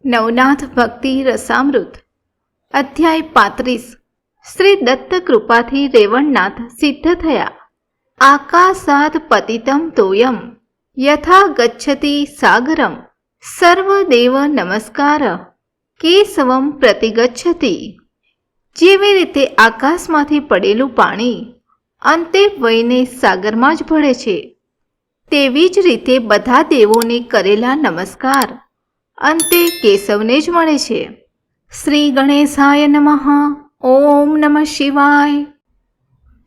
નવનાથ ભક્તિ રસામૃત અધ્યાય 35। શ્રી દત્ત કૃપાથી રેવણનાથ સિદ્ધ થયા। આકાશાદ પતિતમ તોયમ યથા ગચ્છતિ સાગરમ સર્વદેવ નમસ્કાર કેશવમ પ્રતિગચ્છતિ। જેવી રીતે આકાશમાંથી પડેલું પાણી અંતે વહીને સાગરમાં જ ભળે છે, તેવી જ રીતે બધા દેવોને કરેલા નમસ્કાર અંતે કેશવને જ મળે છે। શ્રી ગણેશાય નમઃ। ઓમ નમઃ શિવાય।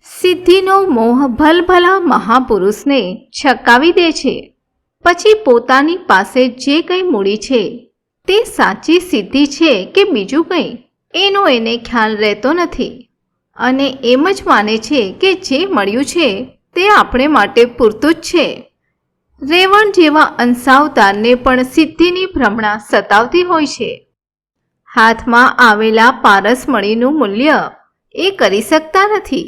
સિદ્ધિનો મોહ ભલભલા મહાપુરુષને છકાવી દે છે। પછી પોતાની પાસે જે કંઈ મૂડી છે તે સાચી સિદ્ધિ છે કે બીજું કંઈ, એનો એને ખ્યાલ રહેતો નથી અને એમ જ માને છે કે જે મળ્યું છે તે આપણે માટે પૂરતું જ છે। રેવણ જેવા અંશાવતારને પણ સિદ્ધિની ભ્રમણા સતાવતી હોય છે। હાથમાં આવેલા પારસમણીનું મૂલ્ય એ કરી શકતા નથી।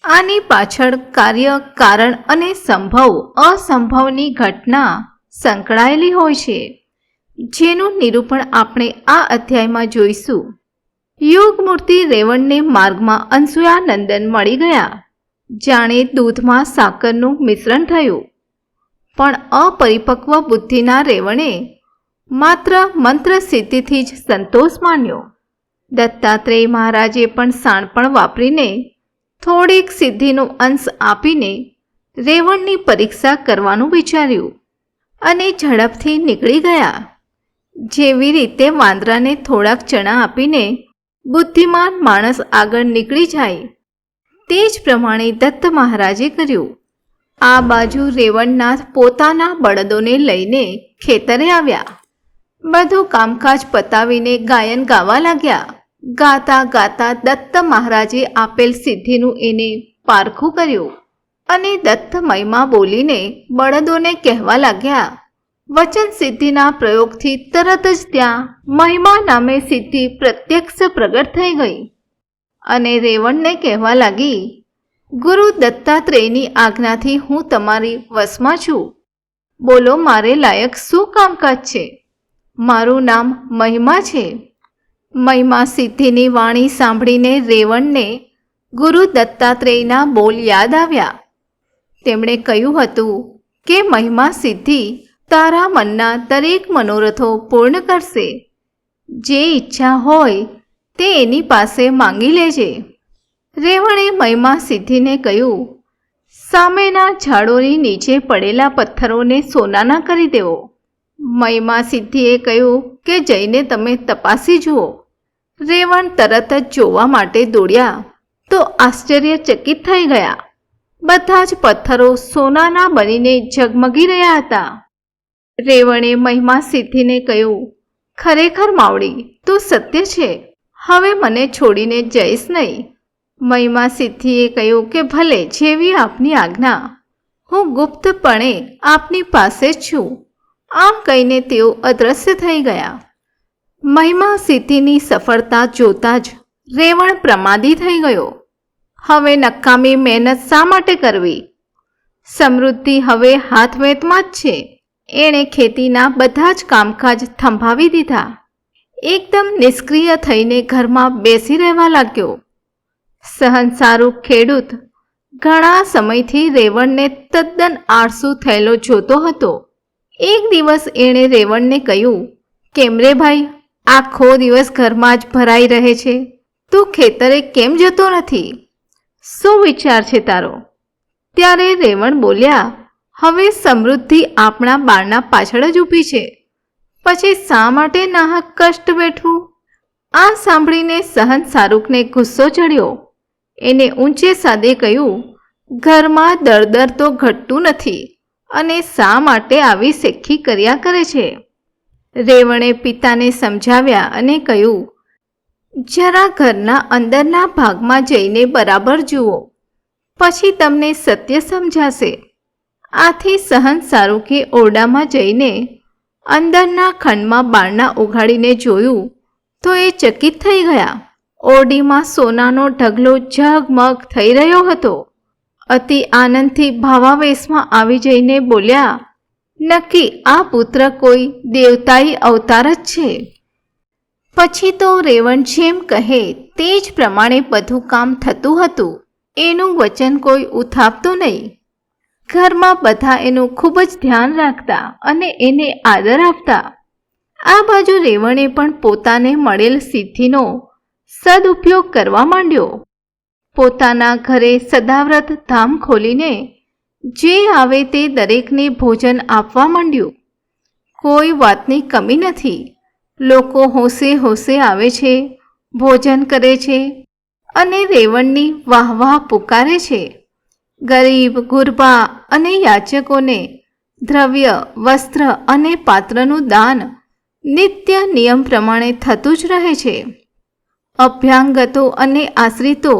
આની પાછળ કાર્ય, કારણ અને સંભવ અસંભવની ઘટના સંકળાયેલી હોય છે, જેનું નિરૂપણ આપણે આ અધ્યાયમાં જોઈશું। યોગમૂર્તિ રેવણને માર્ગમાં અનસૂયાનંદન મળી ગયા, જાણે દૂધમાં સાકરનું મિશ્રણ થયું। પણ અપરિપક્વ બુદ્ધિના રેવણે માત્ર મંત્ર સિદ્ધિથી જ સંતોષ માન્યો। દત્તાત્રેય મહારાજે પણ શાણપણ વાપરીને થોડીક સિદ્ધિનો અંશ આપીને રેવણની પરીક્ષા કરવાનું વિચાર્યું અને ઝડપથી નીકળી ગયા। જેવી રીતે વાંદરાને થોડાક ચણા આપીને બુદ્ધિમાન માણસ આગળ નીકળી જાય, તે જ પ્રમાણે દત્ત મહારાજે કર્યું। આ બાજુ રેવણનાથ પોતાના બળદોને લઈને ખેતરે આવ્યા। બધું કામકાજ પતાવીને ગાયન ગાવા લાગ્યા। ગાતા ગાતા દત્ત મહારાજે આપેલ સિદ્ધિનું એને પારખું કર્યું અને દત્ત મહિમા બોલીને બળદોને કહેવા લાગ્યા। વચન સિદ્ધિના પ્રયોગથી તરત જ ત્યાં મહિમા નામે સિદ્ધિ પ્રત્યક્ષ પ્રગટ થઈ ગઈ અને રેવણને કહેવા લાગી, ગુરુ દત્તાત્રેયની આજ્ઞાથી હું તમારી વશમાં છું। બોલો, મારે લાયક શું કામકાજ છે? મારું નામ મહિમા છે। મહિમા સિદ્ધિની વાણી સાંભળીને રેવણને ગુરુ દત્તાત્રેયના બોલ યાદ આવ્યા। તેમણે કહ્યું હતું કે મહિમા સિદ્ધિ તારા મનના દરેક મનોરથો પૂર્ણ કરશે। જે ઈચ્છા હોય તે એની પાસે માંગી લેજે। રેવણે મહિમા સિદ્ધિને કહ્યું, સામેના ઝાડોની નીચે પડેલા પથ્થરોને સોનાના કરી દેવો। મહિમા સિદ્ધિએ કહ્યું કે જઈને તમે તપાસી જુઓ। રેવણ તરત જ જોવા માટે દોડ્યા તો આશ્ચર્યચકિત થઈ ગયા। બધા જ પથ્થરો સોનાના બનીને ઝગમગી રહ્યા હતા। રેવણે મહિમા સિદ્ધિને કહ્યું, ખરેખર માવડી, તું સત્ય છે, હવે મને છોડીને જઈશ નહીં। મહિમા સિદ્ધિએ કહ્યું કે ભલે, જેવી આપની આજ્ઞા, હું ગુપ્તપણે આપની પાસે જ છું। આમ કહીને તેઓ અદૃશ્ય થઈ ગયા। મહિમા સિદ્ધિની સફળતા જોતા જ રેવણ પ્રમાદી થઈ ગયો। હવે નકામી મહેનત શા માટે કરવી? સમૃદ્ધિ હવે હાથ વેતમાં જ છે। એણે ખેતીના બધા જ કામકાજ થંભાવી દીધા। એકદમ નિષ્ક્રિય થઈને ઘરમાં બેસી રહેવા લાગ્યો। સહનસારું ખેડૂત ઘણા સમયથી રેવણને તદ્દન આળસુ થયેલો જોતો હતો। એક દિવસ એણે રેવણને કહ્યું, કેમ રે ભાઈ, આખો દિવસ ઘરમાં જ ભરાઈ રહે છે, તું ખેતરે કેમ જતો નથી? શું વિચાર છે તારો? ત્યારે રેવણ બોલ્યા, હવે સમૃદ્ધિ આપણા બાળના પાછળ જ ઊભી છે, પછી શા માટે નાહક કષ્ટ વેઠવું? આ સાંભળીને સહનસારુકને ગુસ્સો ચડ્યો। એને ઊંચે સાદે કહ્યું, ઘરમાં દળદર તો ઘટતું નથી અને શા માટે આવી શેખી કર્યા કરે છે? રેવણે પિતાને સમજાવ્યા અને કહ્યું, જરા ઘરના અંદરના ભાગમાં જઈને બરાબર જુઓ, પછી તમને સત્ય સમજાશે। આથી સહનસારુકે ઓરડામાં જઈને અંદરના ખંડમાં બારણા ઉઘાડીને જોયું તો એ ચકિત થઈ ગયા। ઓરડીમાં સોનાનો ઢગલો ઝગમગ થઈ રહ્યો હતો। અતિ આનંદથી ભાવાવેશમાં આવી જઈને બોલ્યા, નક્કી આ પુત્ર કોઈ દેવતાઈ અવતાર જ છે. પછી તો રેવણ જેમ કહે તે જ પ્રમાણે બધું કામ થતું હતું. એનું વચન કોઈ ઉથાપતું નહીં. ઘરમાં બધા એનું ખૂબ જ ધ્યાન રાખતા અને એને આદર આપતા. આ બાજુ રેવણે પણ પોતાને મળેલ સિદ્ધિનો સદુપયોગ કરવા માંડ્યો. પોતાના ઘરે સદાવ્રત ધામ ખોલીને જે આવે તે દરેકને ભોજન આપવા માંડ્યું. કોઈ વાતની કમી નથી. લોકો હોંશે હોંશે આવે છે, ભોજન કરે છે અને રેવણની વાહ વાહ પુકારે છે. ગરીબ, ગુરબા અને યાચકોને દ્રવ્ય, વસ્ત્ર અને પાત્રનું દાન નિત્ય નિયમ પ્રમાણે થતું જ રહે છે. અભ્યાંગતો અને આશ્રિતો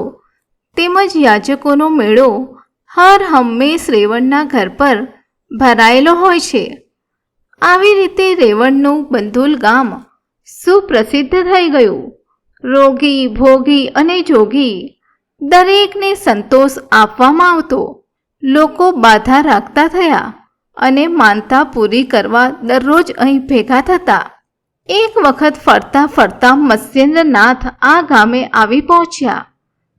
તેમજ યાચકોનો મેળો હર હંમેશ રેવણના ઘર પર ભરાયેલો હોય છે. આવી રીતે રેવણનું બંધુલ ગામ સુપ્રસિદ્ધ થઈ ગયું. રોગી, ભોગી અને જોગી દરેકને સંતોષ આપવામાં આવતો. લોકો બાધા રાખતા થયા અને માનતા પૂરી કરવા દરરોજ અહીં ભેગા થતા. એક વખત ફરતા ફરતા મત્સ્યેન્દ્રનાથ આ ગામે આવી પહોંચ્યા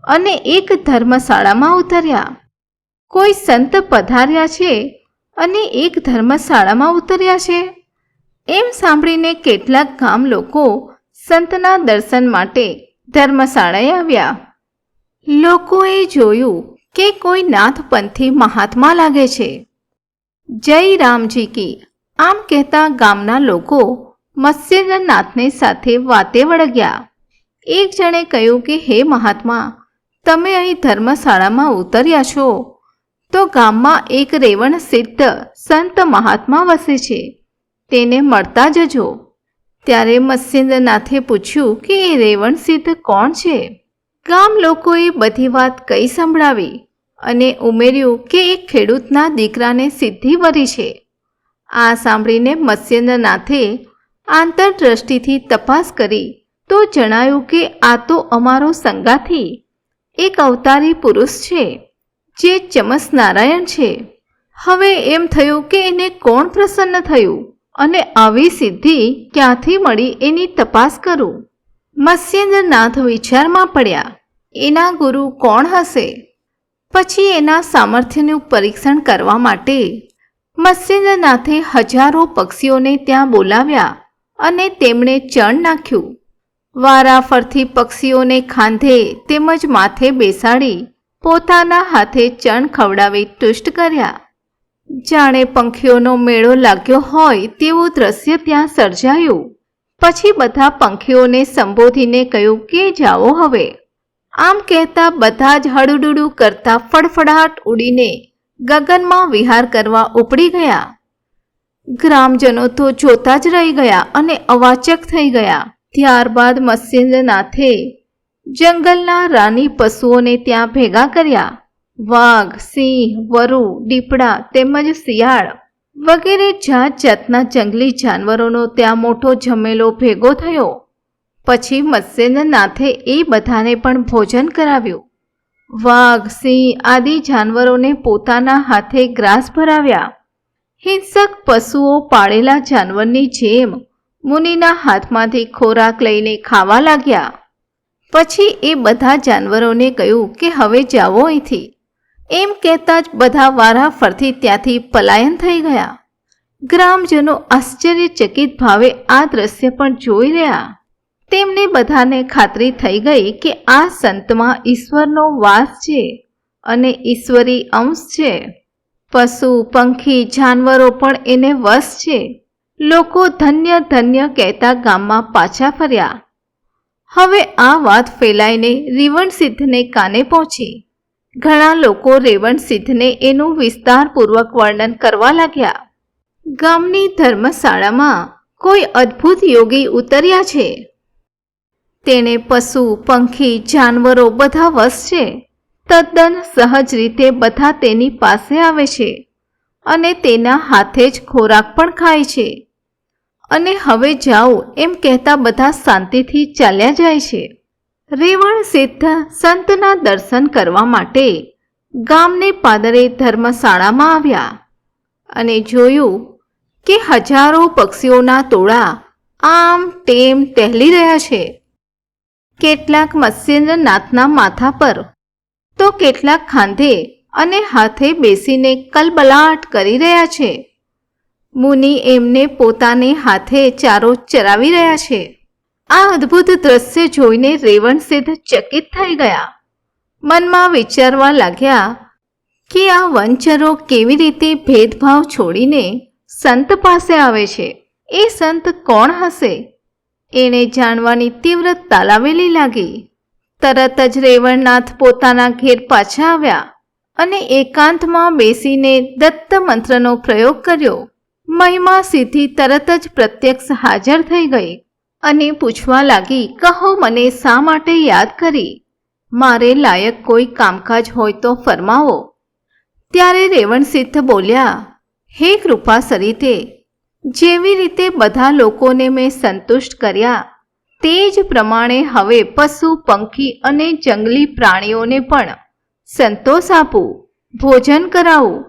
અને એક ધર્મશાળામાં ઉતર્યા. કોઈ સંત પધાર્યા છે અને એક ધર્મશાળામાં ઉતર્યા છે એમ સાંભળીને કેટલાક ગામ લોકો સંતના દર્શન માટે ધર્મશાળાએ આવ્યા. લોકોએ જોયું કે કોઈ નાથપંથી મહાત્મા લાગે છે. જય રામજી કી આમ કહેતા ગામના લોકો મત્સ્યેન્દ્રનાથને સાથે વાતે વળગ્યા. એક જણે કહ્યું કે હે મહાત્મા, તમે અહીં ધર્મશાળામાં ઉતર્યા છો તો ગામમાં એક રેવણ સિદ્ધ સંત મહાત્મા વસે છે, તેને મળતા જજો. ત્યારે મત્સ્યેન્દ્રનાથે પૂછ્યું કે એ રેવણ સિદ્ધ કોણ છે? ગામ લોકોએ બધી વાત કહી સંભળાવી અને ઉમેર્યું કે એક ખેડૂતના દીકરાને સિદ્ધિ વરી છે. આ સાંભળીને મત્સ્યેન્દ્રનાથે આંતરદ્રષ્ટિથી તપાસ કરી તો જણાયું કે આ તો અમારો સંગાથી એક અવતારી પુરુષ છે, જે ચમસ નારાયણ છે. હવે એમ થયું કે એને કોણ પ્રસન્ન થયું અને આવી સિદ્ધિ ક્યાંથી મળી એની તપાસ કરું. મત્સ્યેન્દ્રનાથ વિચારમાં પડ્યા. એના ગુરુ કોણ હશે? પછી એના સામર્થ્યનું પરીક્ષણ કરવા માટે મત્સ્યેન્દ્રનાથે હજારો પક્ષીઓને ત્યાં બોલાવ્યા અને તેમણે ચણ નાખ્યું. વારાફરતી પક્ષીઓને ખાંધે તેમજ માથે બેસાડી પોતાના હાથે ચણ ખવડાવી તુષ્ટ કર્યા. જાણે પંખીઓનો મેળો લાગ્યો હોય તેવું દ્રશ્ય ત્યાં સર્જાયું. પછી બધા પંખીઓને સંબોધીને કહ્યું કે જાઓ હવે. આમ કહેતા બધા જ હડુડુડું કરતા ફડફડાટ ઉડીને ગગનમાં વિહાર કરવા ઉપડી ગયા. ગ્રામજનો તો જોતા જ રહી ગયા અને અવાચક થઈ ગયા. ત્યારબાદ મત્સ્યેન્દ્રનાથે જંગલના રાની પશુઓને ત્યાં ભેગા કર્યા. વાઘ, સિંહ, વરુ, દીપડા તેમજ શિયાળ વગેરે જાત જાતના જંગલી જાનવરોનો ત્યાં મોટો જમેલો ભેગો થયો. પછી મત્સ્યેન્દ્રનાથે એ બધાને પણ ભોજન કરાવ્યું. વાઘ, સિંહ આદિ જાનવરોને પોતાના હાથે ગ્રાસ ભરાવ્યા. હિંસક પશુઓ પાળેલા જાનવરની જેમ મુનિના હાથમાંથી ખોરાક લઈને ખાવા લાગ્યા. પછી એ બધા જાનવરોને કહ્યું કે હવે જાઓ અહીંથી. એમ કહેતા જ બધા વારાફરતી ત્યાંથી પલાયન થઈ ગયા. ગ્રામજનો આશ્ચર્યચકિત ભાવે આ દ્રશ્ય પણ જોઈ રહ્યા. તેમને બધાને ખાતરી થઈ ગઈ કે આ સંતમાં ઈશ્વરનો વાસ છે અને ઈશ્વરી અંશ છે. પશુ, પંખી, જાનવરો પણ એને વશ છે. લોકો ધન્ય ધન્ય કહેતા ગામમાં પાછા ફર્યા. હવે આ વાત ફેલાઈને રેવણસિદ્ધને કાને પહોંચી. ઘણા લોકો રેવણસિદ્ધને એનું વિસ્તારપૂર્વક વર્ણન કરવા લાગ્યા. ગામની ધર્મશાળામાં કોઈ અદ્ભુત યોગી ઉતર્યા છે. તેને પશુ, પંખી, જાનવરો બધા વશ છે. તદ્દન સહજ રીતે બધા તેની પાસે આવે છે અને તેના હાથે જ ખોરાક પણ ખાય છે. અને હવે જાઓ એમ કહેતા બધા શાંતિથી ચાલ્યા જાય છે. રેવણ સિદ્ધ સંતના દર્શન કરવા માટે ગામને પાદરે ધર્મશાળામાં આવ્યા અને જોયું કે હજારો પક્ષીઓના ટોળા આમ તેમ ટહેલી રહ્યા છે. કેટલાક મત્સ્યેન્દ્રનાથના માથા પર તો કેટલાક ખાંધે અને હાથે બેસીને કલબલાટ કરી રહ્યા છે. મુનિ એમને પોતાને હાથે ચારો ચરાવી રહ્યા છે. આ અદ્ભુત દ્રશ્ય જોઈને રેવણસિદ્ધ ચકિત થઈ ગયા. મનમાં વિચારવા લાગ્યા કે આ વનચરો કેવી રીતે ભેદભાવ છોડીને સંત પાસે આવે છે. એ સંત કોણ હશે? એણે જાણવાની તીવ્ર તાલાવેલી લાગી. તરત જ રેવણનાથ પોતાના ઘેર પાછા આવ્યા અને એકાંતમાં બેસીને દત્ત મંત્રનો પ્રયોગ કર્યો. મહિમા સિદ્ધિ તરત જ પ્રત્યક્ષ હાજર થઈ ગઈ અને પૂછવા લાગી, કહો મને શા માટે યાદ કરી? મારે લાયક કોઈ કામકાજ હોય તો ફરમાવો. ત્યારે રેવણસિદ્ધ બોલ્યા, હે કૃપા સરિતે, જેવી રીતે બધા લોકોને મેં સંતુષ્ટ કર્યા તે જ પ્રમાણે હવે પશુ પંખી અને જંગલી પ્રાણીઓને પણ સંતોષ આપું, ભોજન કરાવું,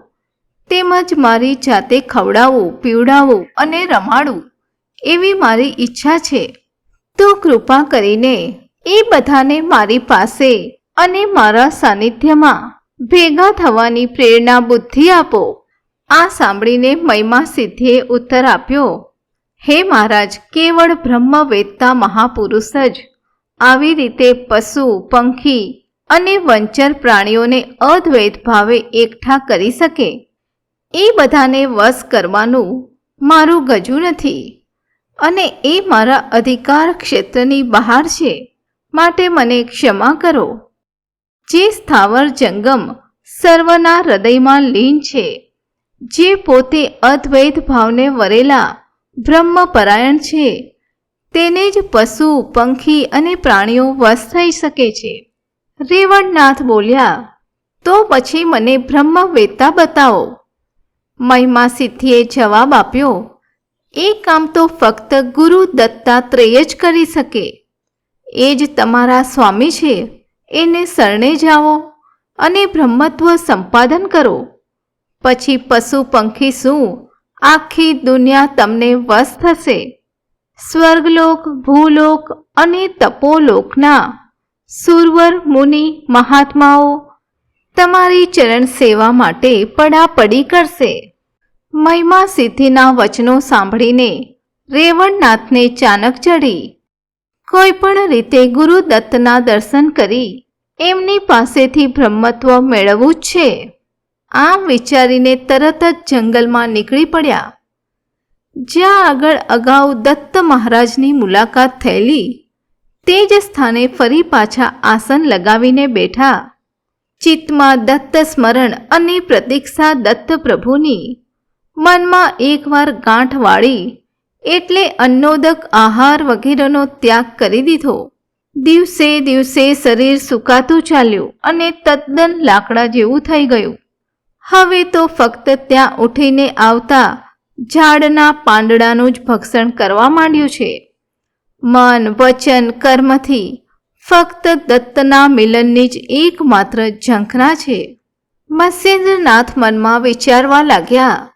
તેમજ મારી જાતે ખવડાવું, પીવડાવું અને રમાડું એવી મારી ઈચ્છા છે. તો કૃપા કરીને એ બધાને મારી પાસે અને મારા સાનિધ્યમાં ભેગા થવાની પ્રેરણા બુદ્ધિ આપો. આ સાંભળીને મહિમા સિદ્ધિએ ઉત્તર આપ્યો, હે મહારાજ, કેવળ બ્રહ્મ વેદતા મહાપુરુષ જ આવી રીતે પશુ પંખી અને વંચર પ્રાણીઓને અદ્વૈત ભાવે એકઠા કરી શકે. એ બધાને વશ કરવાનું મારું ગજુ નથી અને એ મારા અધિકાર ક્ષેત્રની બહાર છે, માટે મને ક્ષમા કરો. જે સ્થાવર જંગમ સર્વના હૃદયમાં લીન છે, જે પોતે અદ્વૈત ભાવને વરેલા બ્રહ્મપરાયણ છે, તેને જ પશુ પંખી અને પ્રાણીઓ વશ થઈ શકે છે. રેવણનાથ બોલ્યા, તો પછી મને બ્રહ્મવેત્તા બતાવો. મહિમા સિદ્ધિએ જવાબ આપ્યો, એ કામ તો ફક્ત ગુરુ દત્તાત્રેય જ કરી શકે. એ જ તમારા સ્વામી છે. એને શરણે જાઓ અને બ્રહ્મત્વ સંપાદન કરો. પછી પશુ પંખી શું, આખી દુનિયા તમને વશ થશે. સ્વર્ગલોક, ભૂલોક અને તપોલોકના સુરવર મુનિ મહાત્માઓ તમારી ચરણ સેવા માટે પડાપડી કરશે. મહિમા સિદ્ધિના વચનો સાંભળીને રેવણનાથને ચાનક ચડી. કોઈ પણ રીતે ગુરુ દત્તના દર્શન કરી એમની પાસેથી બ્રહ્મત્વ મેળવવું જ છે. આમ વિચારીને તરત જ જંગલમાં નીકળી પડ્યા. જ્યાં આગળ અગાઉ દત્ત મહારાજની મુલાકાત થયેલી તે જ સ્થાને ફરી પાછા આસન લગાવીને બેઠા. ચિત્તમાં દત્ત સ્મરણ અને પ્રતીક્ષા દત્ત પ્રભુની. મનમાં એકવાર ગાંઠ વાળી એટલે અન્નોદક આહાર વગેરેનો ત્યાગ કરી દીધો. દિવસે દિવસે શરીર સુકાતું ચાલ્યું અને તદ્દન લાકડા જેવું થઈ ગયું. હવે તો ફક્ત ત્યાં ઉઠીને આવતા ઝાડના પાંદડાનું જ ભક્ષણ કરવા માંડ્યું છે. મન વચન કર્મથી ફક્ત દત્તના મિલનની જ એકમાત્ર ઝંખના છે. મત્સ્યેન્દ્રનાથ મનમાં વિચારવા લાગ્યા,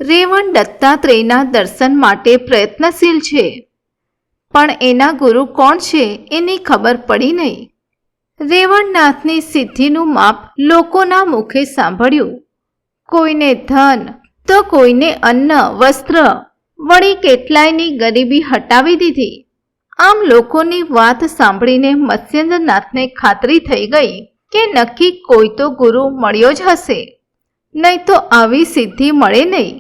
રેવણ દત્તાત્રેયના દર્શન માટે પ્રયત્નશીલ છે, પણ એના ગુરુ કોણ છે એની ખબર પડી નહીં. રેવણનાથની સિદ્ધિનું માપ લોકોના મુખે સાંભળ્યું. કોઈને ધન તો કોઈને અન્ન વસ્ત્ર, વળી કેટલાયની ગરીબી હટાવી દીધી. આમ લોકોની વાત સાંભળીને મત્સ્યેન્દ્રનાથને ખાતરી થઈ ગઈ કે નક્કી કોઈ તો ગુરુ મળ્યો જ હશે, નહીં તો આવી સિદ્ધિ મળે નહીં.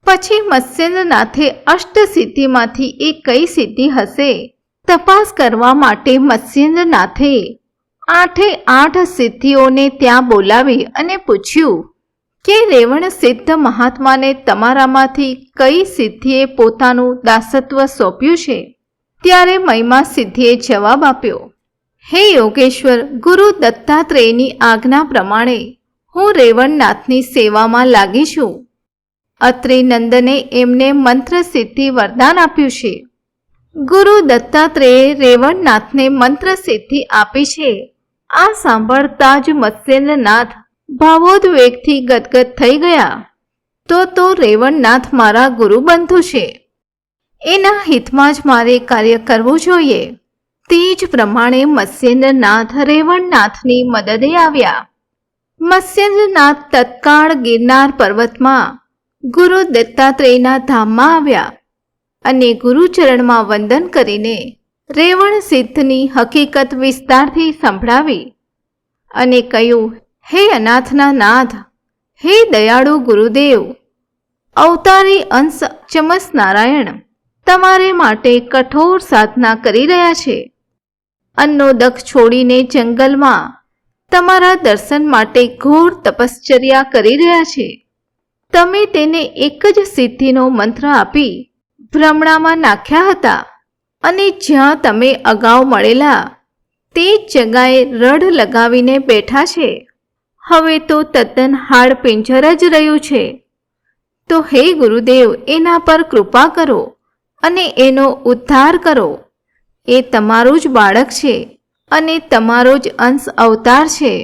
પછી મત્સ્યેન્દ્રનાથે અષ્ટસિદ્ધિમાંથી એ કઈ સિદ્ધિ હશે તપાસ કરવા માટે મત્સ્યેન્દ્રનાથે 8 સિદ્ધિઓને ત્યાં બોલાવી અને પૂછ્યું કે રેવણ સિદ્ધ મહાત્માને તમારામાંથી કઈ સિદ્ધિએ પોતાનું દાસત્વ સોંપ્યું છે? ત્યારે મહિમા સિદ્ધિએ જવાબ આપ્યો, હે યોગેશ્વર, ગુરુ દત્તાત્રેયની આજ્ઞા પ્રમાણે હું રેવણનાથની સેવામાં લાગી છું. અત્રિ નંદને એમને મંત્ર સિદ્ધિ વરદાન આપ્યું છે. ગુરુ દત્તાત્રેયે રેવણનાથને મંત્ર સિદ્ધિ આપી છે. આ સાંભળતા જ મત્સ્યેન્દ્રનાથ ભાવોદ્વેગથી ગદગદ થઈ ગયા. તો રેવણનાથ મારા ગુરુ બંધુ છે, એના હિતમાં જ મારે કાર્ય કરવું જોઈએ. તે જ પ્રમાણે મત્સ્યેન્દ્રનાથ રેવણનાથની મદદે આવ્યા. મત્સ્યેન્દ્રનાથ તત્કાળ ગિરનાર પર્વતમાં ગુરુ દત્તાત્રેયના ધામમાં આવ્યા અને ગુરુચરણમાં વંદન કરીને રેવણ સિદ્ધની હકીકત વિસ્તારથી સંભળાવી અને કહ્યું, હે અનાથના નાથ, હે દયાળુ ગુરુદેવ, અવતારી અંશ ચમસ નારાયણ તમારે માટે કઠોર સાધના કરી રહ્યા છે. અન્નોદક છોડીને જંગલમાં તમારા દર્શન માટે ઘોર તપશ્ચર્યા કરી રહ્યા છે. તમે તેને એક જ સિદ્ધિનો મંત્ર આપી ભ્રમણામાં નાખ્યા હતા અને જ્યાં તમે અગાઉ મળેલા તે જ જગાએ રઢ લગાવીને બેઠા છે. હવે તો તદ્દન હાડ પિંજર જ રહ્યું છે. તો હે ગુરુદેવ, એના પર કૃપા કરો અને એનો ઉદ્ધાર કરો. એ તમારું જ બાળક છે અને તમારો જ અંશ અવતાર છે.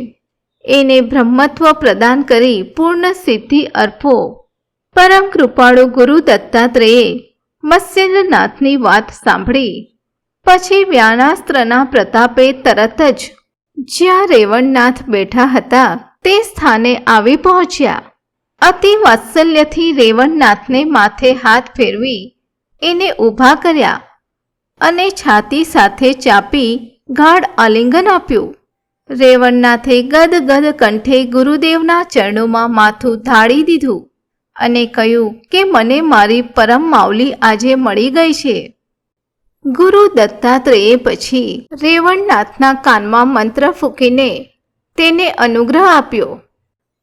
એને બ્રહ્મત્વ પ્રદાન કરી પૂર્ણ સિદ્ધિ અર્પો. પરમ કૃપાળુ ગુરુ દત્તાત્રેયે મત્સ્યેન્દ્રનાથની વાત સાંભળી પછી વ્યાણાસ્ત્રના પ્રતાપે તરત જ જ્યાં રેવણનાથ બેઠા હતા તે સ્થાને આવી પહોંચ્યા. અતિ વાત્સલ્યથી રેવણનાથને માથે હાથ ફેરવી એને ઊભા કર્યા અને છાતી સાથે ચાપી ગાઢ આલિંગન આપ્યું. રેવણનાથે ગદગદ કંઠે ગુરુદેવના ચરણોમાં માથું ઢાળી દીધું અને કહ્યું કે મને મારી પરમ માવલી આજે મળી ગઈ છે. ગુરુ દત્તાત્રેયે પછી રેવણનાથના કાનમાં મંત્ર ફૂંકીને તેને અનુગ્રહ આપ્યો.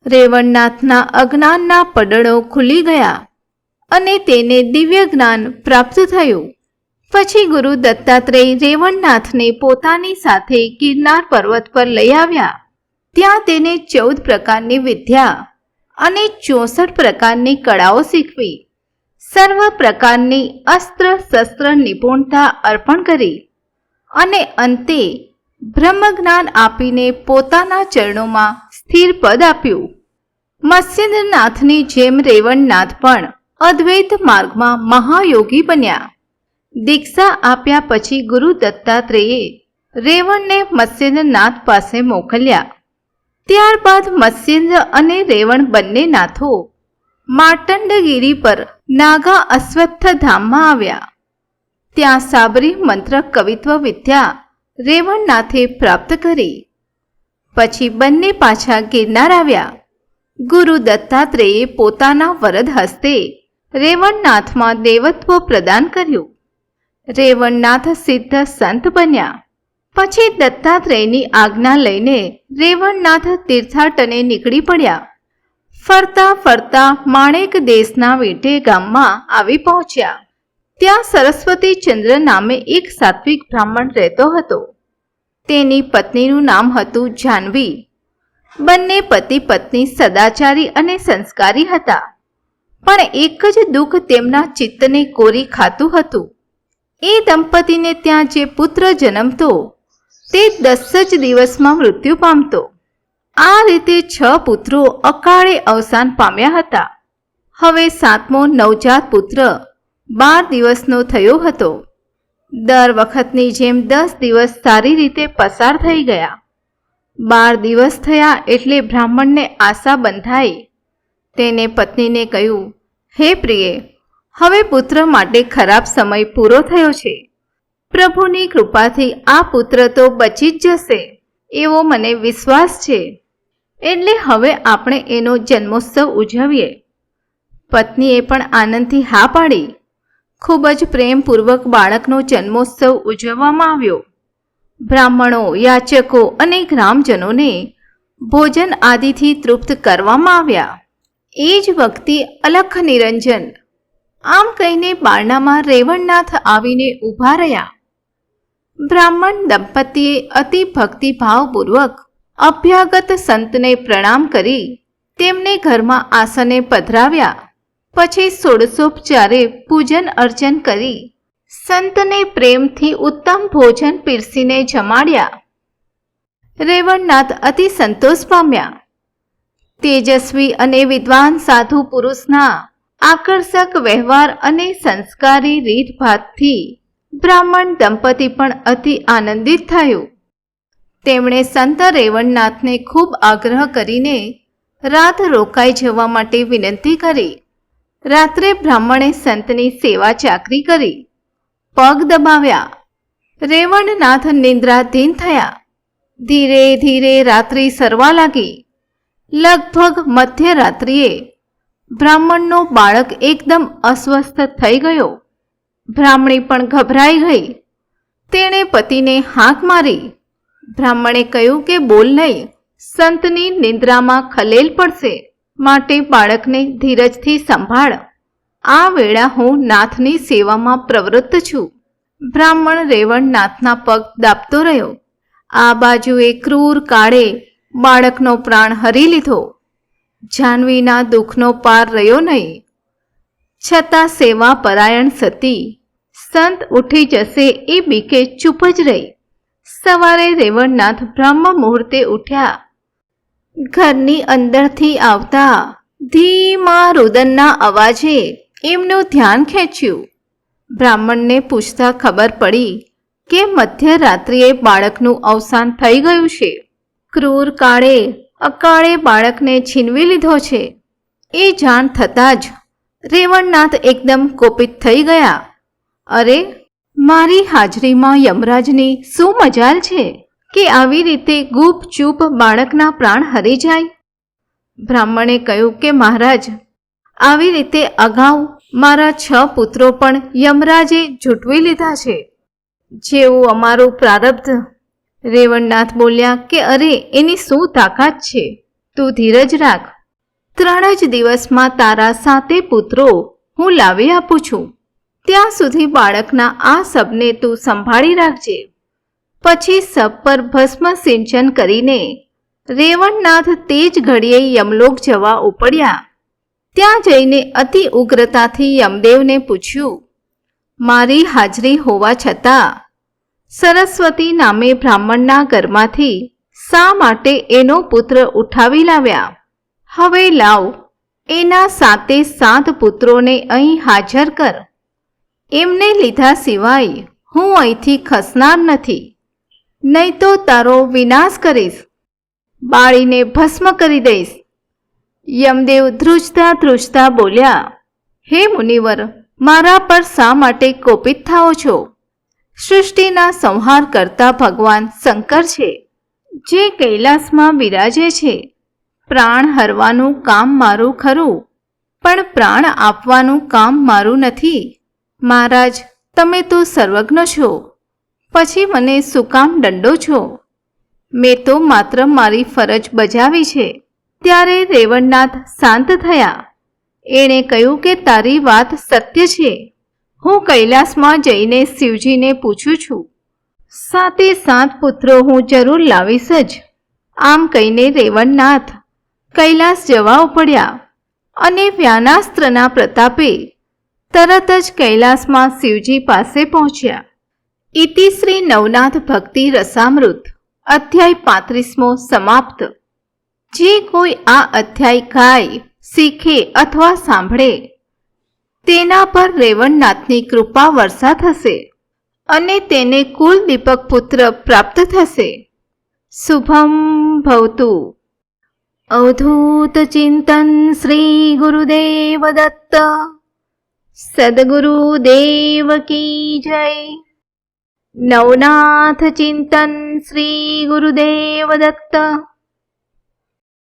રેવણનાથના અજ્ઞાનના પડળો ખુલી ગયા અને તેને દિવ્ય જ્ઞાન પ્રાપ્ત થયું. પછી ગુરુ દત્તાત્રેય રેવણનાથને પોતાની સાથે ગિરનાર પર્વત પર લઈ આવ્યા. ત્યાં તેને 14 પ્રકારની વિદ્યા અને 64 પ્રકારની કળાઓ શીખવી. સર્વ પ્રકારની અસ્ત્ર શસ્ત્ર નિપુણતા અર્પણ કરી અને અંતે બ્રહ્મજ્ઞાન આપીને પોતાના ચરણોમાં સ્થિર પદ આપ્યું. મત્સ્યેન્દ્રનાથની જેમ રેવણનાથ પણ અદ્વૈત માર્ગમાં મહાયોગી બન્યા. દીક્ષા આપ્યા પછી ગુરુ દત્તાત્રેયે રેવણને મત્સ્યેન્દ્રનાથ પાસે મોકલ્યા. ત્યારબાદ મત્સ્યેન્દ્ર અને રેવણ બંને નાથો માર્તંડગીરી પર નાગા અશ્વત્થ ધામમાં આવ્યા. ત્યાં સાબરી મંત્ર કવિત્વ વિદ્યા રેવણનાથે પ્રાપ્ત કરી. પછી બંને પાછા ગિરનાર આવ્યા. ગુરુ દત્તાત્રેયે પોતાના વરદ હસ્તે રેવણનાથમાં દેવત્વ પ્રદાન કર્યું. રેવણનાથ સિદ્ધ સંત બન્યા. પછી દત્તાત્રેયની આજ્ઞા લઈને રેવણનાથ તીર્થાટને નીકળી પડ્યા. ફરતા ફરતા માણેક દેશના વીંઢે ગામમાં આવી પહોંચ્યા. ત્યાં સરસ્વતી ચંદ્ર નામે એક સાત્વિક બ્રાહ્મણ રહેતો હતો. તેની પત્નીનું નામ હતું જાહ્નવી. બંને પતિ પત્ની સદાચારી અને સંસ્કારી હતા. પણ એક જ દુઃખ તેમના ચિત્તને કોરી ખાતું હતું. એ દંપતીને ત્યાં જે પુત્ર જન્મતો તે 10 જ દિવસમાં મૃત્યુ પામતો. આ રીતે 6 પુત્રો અકાળે અવસાન પામ્યા હતા. હવે 7મો નવજાત પુત્ર 12 દિવસનો થયો હતો. દર વખતની જેમ 10 દિવસ સારી રીતે પસાર થઈ ગયા. 12 દિવસ થયા એટલે બ્રાહ્મણને આશા બંધાઈ. તેને પત્નીને કહ્યું, હે પ્રિયે, હવે પુત્ર માટે ખરાબ સમય પૂરો થયો છે. પ્રભુની કૃપાથી આ પુત્ર તો બચી જ જશે એવો મને વિશ્વાસ છે. એટલે હવે આપણે એનો જન્મોત્સવ ઉજવીએ. પત્નીએ પણ આનંદથી હા પાડી. ખૂબ જ પ્રેમપૂર્વક બાળકનો જન્મોત્સવ ઉજવવામાં આવ્યો. બ્રાહ્મણો, યાચકો અને ગ્રામજનોને ભોજન આદિથી તૃપ્ત કરવામાં આવ્યા. એ જ વખતે અલખ નિરંજન આમ કહીને બારણામાં રેવણનાથ આવીને ઊભા રહ્યા. બ્રાહ્મણ દંપતીએ અતિ ભક્તિભાવપૂર્વક અભ્યાગત સંતને પ્રણામ કરી તેમને ઘરમાં આસને પધરાવ્યા. પછી ષોડશોપચારે પૂજન અર્ચન કરી સંતને પ્રેમથી ઉત્તમ ભોજન પીરસીને જમાડ્યા. રેવણનાથ અતિ સંતોષ પામ્યા. તેજસ્વી અને વિદ્વાન સાધુ પુરુષના આકર્ષક વ્યવહાર અને સંસ્કારી રીતભાતથી બ્રાહ્મણ દંપતી પણ અતિ આનંદિત થયું. તેમણે સંત રેવણનાથને ખૂબ આગ્રહ કરીને રાત રોકાઈ જવા માટે વિનંતી કરી. રાત્રે બ્રાહ્મણે સંતની સેવા ચાકરી કરી, પગ દબાવ્યા. રેવણનાથ નિંદ્રાધીન થયા. ધીરે ધીરે રાત્રિ સરવા લાગી. લગભગ મધ્યરાત્રિએ બ્રાહ્મણનો બાળક એકદમ અસ્વસ્થ થઈ ગયો. બ્રાહ્મણી પણ ગભરાઈ ગઈ. તેણે પતિને હાંક મારી. બ્રાહ્મણે કહ્યું કે બોલ નહીં, સંતની નિંદ્રામાં ખલેલ પડશે, માટે બાળકને ધીરજથી સંભાળ. આ વેળા હું નાથની સેવામાં પ્રવૃત્ત છું. બ્રાહ્મણ રેવણનાથના પગ દાબતો રહ્યો. આ બાજુએ ક્રૂર કાળે બાળકનો પ્રાણ હરી લીધો. જાનવીના દુઃખનો પાર રહ્યો નહીં. છતાં સેવા પરાયણ સતી સંત ઉઠી જશે એ બીકે ચૂપ જ રહી. સવારે રેવણનાથ બ્રહ્મ મુહૂર્તે ઉઠ્યા. ઘરની અંદરથી આવતા ધીમા રુદનના અવાજે એમનું ધ્યાન ખેંચ્યું. બ્રાહ્મણને પૂછતા ખબર પડી કે મધ્યરાત્રિએ બાળકનું અવસાન થઈ ગયું છે. ક્રૂર કાળે અકાળે બાળકને છીનવી લીધો છે. એ જાણ થતાં જ રેવણનાથ એકદમ કોપિત થઈ ગયા. અરે, મારી હાજરીમાં યમરાજની શું મજાલ છે કે આવી રીતે ગુપચૂપ બાળકના પ્રાણ હરી જાય? બ્રાહ્મણે કહ્યું કે મહારાજ, આવી રીતે અગાઉ મારા 6 પુત્રો પણ યમરાજે ઝૂંટવી લીધા છે, જેવું અમારું પ્રારબ્ધ. રેવણનાથ બોલ્યા કે અરે, એની શું તાકાત છે, તું ધીરજ રાખ. 3 જ દિવસમાં તારા 7 પુત્રો હું લાવી આપું છું. ત્યાં સુધી બાળકના આ શબને તું સંભાળી રાખજે. પછી શબ પર ભસ્મ સિંચન કરીને રેવણનાથ તે જ ઘડીએ યમલોક જવા ઉપડ્યા. ત્યાં જઈને અતિ ઉગ્રતાથી યમદેવને પૂછ્યું, મારી હાજરી હોવા છતાં સરસ્વતી નામે બ્રાહ્મણના ઘરમાંથી શા માટે એનો પુત્ર ઉઠાવી લાવ્યા? હવે લાવ, એના 7 પુત્રોને અહીં હાજર કર. એમને લીધા સિવાય હું અહીંથી ખસનાર નથી, નહીં તો તારો વિનાશ કરીશ, બાળીને ભસ્મ કરી દઈશ. યમદેવ ધ્રુજતા ધ્રુજતા બોલ્યા, હે મુનિવર, મારા પર શા માટે કોપિત થાઓ છો? સૃષ્ટિના સંહાર કરતા ભગવાન શંકર છે, જે કૈલાસમાં બિરાજે છે. પ્રાણ હરવાનું કામ મારું ખરું, પણ પ્રાણ આપવાનું કામ મારું નથી. મહારાજ, તમે તો સર્વજ્ઞ છો, પછી મને શું કામ દંડો છો? મેં તો માત્ર મારી ફરજ બજાવી છે. ત્યારે રેવણનાથ શાંત થયા. એણે કહ્યું કે તારી વાત સત્ય છે. હું કૈલાસમાં જઈને શિવજીને પૂછું છું. 7 પુત્રો હું જરૂર લાવીશ જ. આમ કહીને રેવણનાથ કૈલાસ જવા ઉપડ્યા અને વ્યાનાસ્ત્રના પ્રતાપે તરત જ કૈલાસમાં શિવજી પાસે પહોંચ્યા. ઇતિ શ્રી નવનાથ ભક્તિ રસામૃત અધ્યાય 35મો સમાપ્ત. જે કોઈ આ અધ્યાય ગાય, શીખે અથવા સાંભળે તેના પર રેવણનાથની કૃપા વર્ષા થશે અને તેને કુલ દીપક પુત્ર પ્રાપ્ત થશે. શુભમ ભવતુ. અવધૂત ચિંતન શ્રી ગુરુદેવ દત્ત. સદગુરુદેવ કી જય. નવનાથ ચિંતન શ્રી ગુરુદેવ દત્ત.